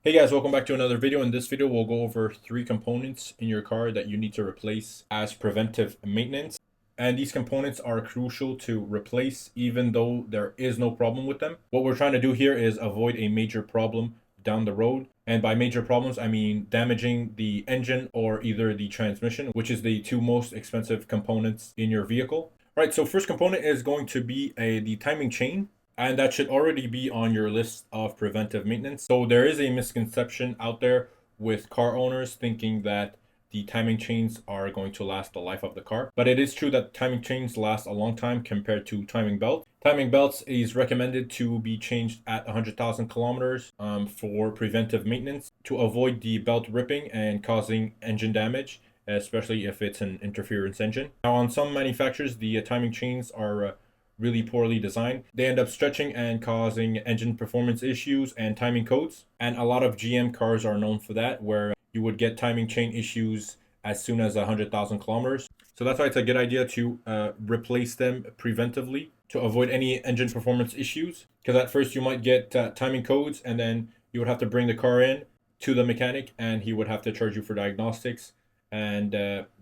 Hey guys, welcome back to another video. In this video, we'll go over 3 components in your car that you need to replace as preventive maintenance. And these components are crucial to replace even though there is no problem with them. What we're trying to do here is avoid a major problem down the road. And by major problems, I mean damaging the engine or either the transmission, which is the two most expensive components in your vehicle. All right, so first component is going to be the timing chain, and that should already be on your list of preventive maintenance. So there is a misconception out there with car owners thinking that the timing chains are going to last the life of the car. But it is true that timing chains last a long time compared to timing belts. Timing belts is recommended to be changed at 100,000 kilometers for preventive maintenance to avoid the belt ripping and causing engine damage, especially if it's an interference engine. Now, on some manufacturers, the timing chains are really poorly designed. They end up stretching and causing engine performance issues and timing codes. And a lot of GM cars are known for that, where you would get timing chain issues as soon as 100,000 kilometers. So that's why it's a good idea to replace them preventively to avoid any engine performance issues. Because at first you might get timing codes, and then you would have to bring the car in to the mechanic, and he would have to charge you for diagnostics. And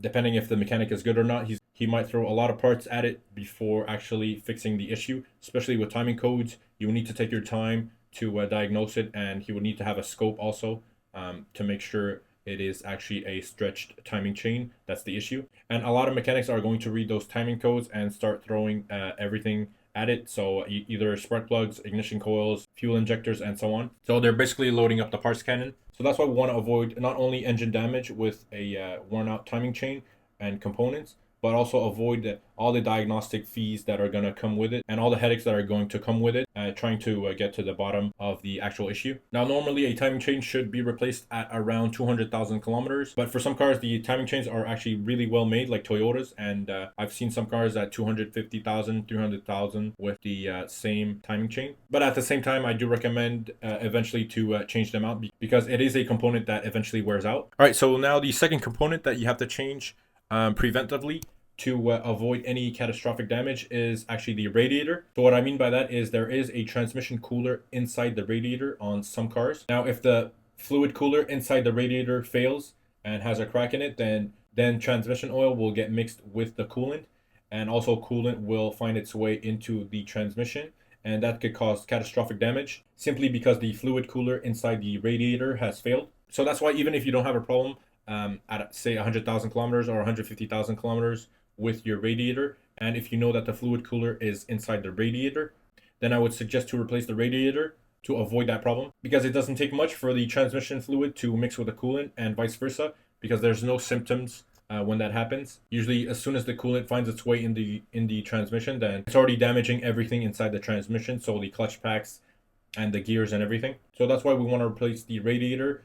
depending if the mechanic is good or not, he might throw a lot of parts at it before actually fixing the issue. Especially with timing codes, you need to take your time to diagnose it, and he would need to have a scope also to make sure it is actually a stretched timing chain. That's the issue. And a lot of mechanics are going to read those timing codes and start throwing everything at it. So either spark plugs, ignition coils, fuel injectors, and so on. So they're basically loading up the parts cannon. So that's why we want to avoid not only engine damage with a worn out timing chain and components, but also avoid all the diagnostic fees that are going to come with it and all the headaches that are going to come with it, trying to get to the bottom of the actual issue. Now, normally a timing chain should be replaced at around 200,000 kilometers, but for some cars, the timing chains are actually really well made, like Toyotas, and I've seen some cars at 250,000, 300,000 with the same timing chain. But at the same time, I do recommend eventually to change them out because it is a component that eventually wears out. All right, so now the second component that you have to change preventively to avoid any catastrophic damage is actually the radiator. So what I mean by that is there is a transmission cooler inside the radiator on some cars. Now, if the fluid cooler inside the radiator fails and has a crack in it, then transmission oil will get mixed with the coolant, and also coolant will find its way into the transmission, and that could cause catastrophic damage simply because the fluid cooler inside the radiator has failed. So that's why even if you don't have a problem at say 100,000 kilometers or 150,000 kilometers with your radiator, and if you know that the fluid cooler is inside the radiator, then I would suggest to replace the radiator to avoid that problem, because it doesn't take much for the transmission fluid to mix with the coolant and vice versa, because there's no symptoms when that happens. Usually as soon as the coolant finds its way in the transmission, then it's already damaging everything inside the transmission, so the clutch packs and the gears and everything. So that's why we want to replace the radiator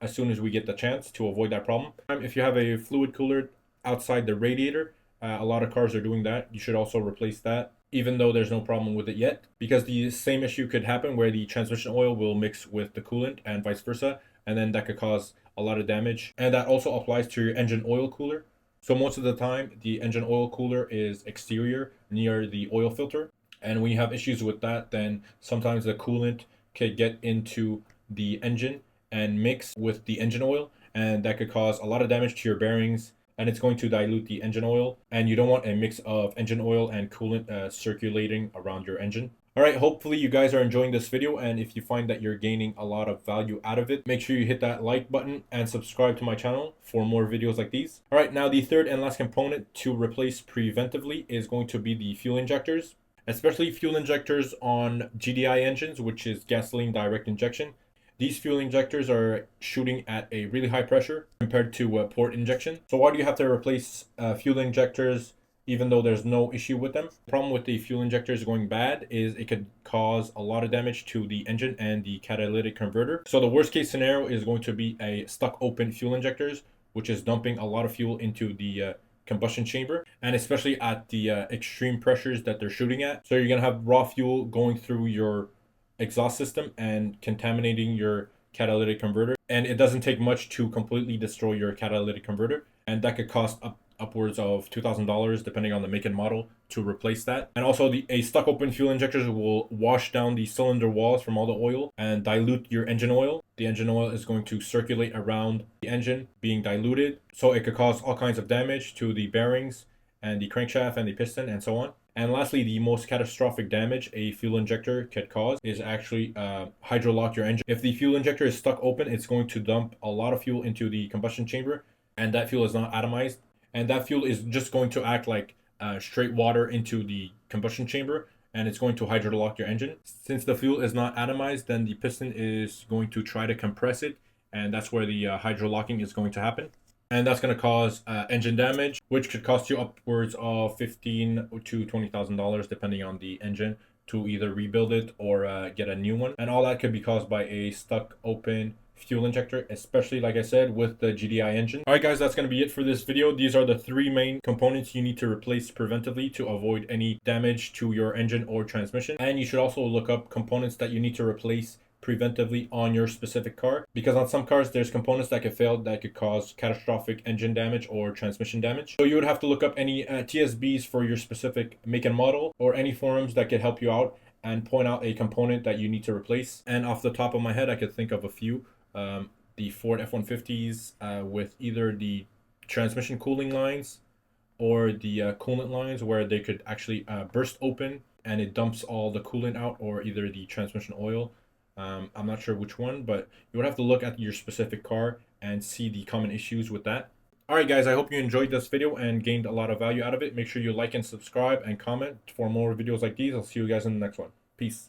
as soon as we get the chance to avoid that problem. If you have a fluid cooler outside the radiator, a lot of cars are doing that. You should also replace that, even though there's no problem with it yet, because the same issue could happen where the transmission oil will mix with the coolant and vice versa, and then that could cause a lot of damage. And that also applies to your engine oil cooler. So most of the time, the engine oil cooler is exterior near the oil filter, and when you have issues with that, then sometimes the coolant could get into the engine and mix with the engine oil, and that could cause a lot of damage to your bearings, and it's going to dilute the engine oil, and you don't want a mix of engine oil and coolant circulating around your engine. All right, hopefully you guys are enjoying this video, and if you find that you're gaining a lot of value out of it, make sure you hit that like button and subscribe to my channel for more videos like these. All right, now the third and last component to replace preventively is going to be the fuel injectors, especially fuel injectors on GDI engines, which is gasoline direct injection. These fuel injectors are shooting at a really high pressure compared to port injection. So why do you have to replace fuel injectors even though there's no issue with them? The problem with the fuel injectors going bad is it could cause a lot of damage to the engine and the catalytic converter. So the worst case scenario is going to be a stuck open fuel injectors, which is dumping a lot of fuel into the combustion chamber, and especially at the extreme pressures that they're shooting at. So you're going to have raw fuel going through your exhaust system and contaminating your catalytic converter, and it doesn't take much to completely destroy your catalytic converter, and that could cost a upwards of $2,000 depending on the make and model to replace that. And also a stuck open fuel injectors will wash down the cylinder walls from all the oil and dilute your engine oil. The engine oil is going to circulate around the engine being diluted, so it could cause all kinds of damage to the bearings and the crankshaft and the piston and so on. And lastly, the most catastrophic damage a fuel injector could cause is actually hydrolock your engine. If the fuel injector is stuck open, it's going to dump a lot of fuel into the combustion chamber, and that fuel is not atomized. And that fuel is just going to act like straight water into the combustion chamber, and it's going to hydrolock your engine. Since the fuel is not atomized, then the piston is going to try to compress it, and that's where the hydrolocking is going to happen. And that's going to cause engine damage, which could cost you upwards of $15,000 to $20,000 depending on the engine, to either rebuild it or get a new one. And all that could be caused by a stuck open fuel injector, especially like I said with the GDI engine. Alright guys, that's going to be it for this video. These are the 3 main components you need to replace preventively to avoid any damage to your engine or transmission. And you should also look up components that you need to replace preventively on your specific car, because on some cars there's components that could fail that could cause catastrophic engine damage or transmission damage. So you would have to look up any TSBs for your specific make and model, or any forums that could help you out and point out a component that you need to replace. And off the top of my head, I could think of a few. The Ford F-150s with either the transmission cooling lines or the coolant lines, where they could actually burst open and it dumps all the coolant out, or either the transmission oil. I'm not sure which one, but you would have to look at your specific car and see the common issues with that. Alright guys, I hope you enjoyed this video and gained a lot of value out of it. Make sure you like and subscribe and comment for more videos like these. I'll see you guys in the next one. Peace.